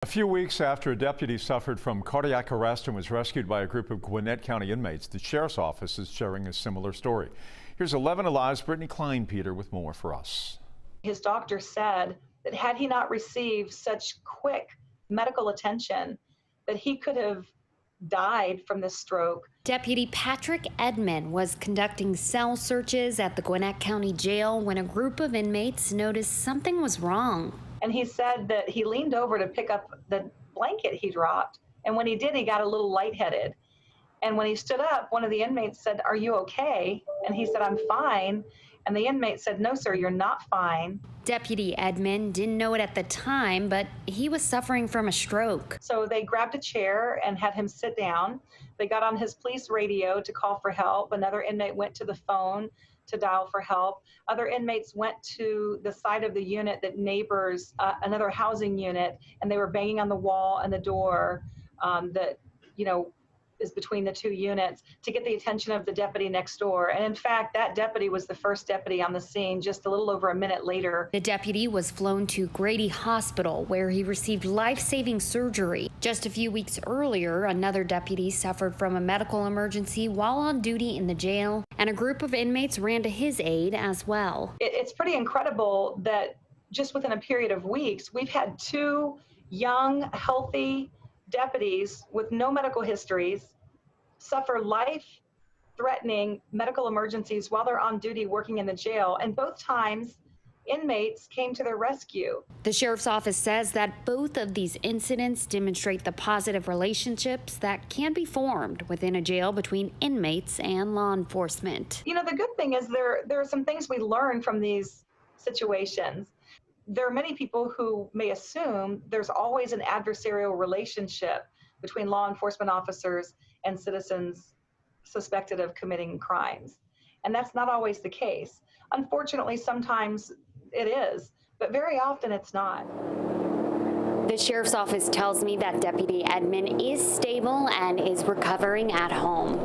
A few weeks after a deputy suffered from cardiac arrest and was rescued by a group of Gwinnett County inmates, the sheriff's office is sharing a similar story. Here's 11 Alive's Brittany Klein-Peter with more for us. His doctor said that had he not received such quick medical attention, that he could have died from this stroke. Deputy Patrick Edmond was conducting cell searches at the Gwinnett County Jail when a group of inmates noticed something was wrong. And he said that he leaned over to pick up the blanket he dropped. And when he did, he got a little lightheaded. And when he stood up, one of the inmates said, "Are you okay?" And he said, "I'm fine." And the inmate said, "No, sir, you're not fine." Deputy Edmond didn't know it at the time, but he was suffering from a stroke. So they grabbed a chair and had him sit down. They got on his police radio to call for help. Another inmate went to the phone to dial for help. Other inmates went to the side of the unit that neighbors another housing unit, and they were banging on the wall and the door that, is between the two units to get the attention of the deputy next door. And in fact, that deputy was the first deputy on the scene just a little over a minute later. The deputy was flown to Grady Hospital, where he received life-saving surgery. Just a few weeks earlier, another deputy suffered from a medical emergency while on duty in the jail, and a group of inmates ran to his aid as well. It's pretty incredible that just within a period of weeks, we've had two young, healthy deputies with no medical histories suffer life-threatening medical emergencies while they're on duty working in the jail, and both times inmates came to their rescue. The sheriff's office says that both of these incidents demonstrate the positive relationships that can be formed within a jail between inmates and law enforcement. The good thing is there are some things we learn from these situations. There are many people who may assume there's always an adversarial relationship between law enforcement officers and citizens suspected of committing crimes. And that's not always the case. Unfortunately, sometimes it is, but very often it's not. The sheriff's office tells me that Deputy Edmond is stable and is recovering at home.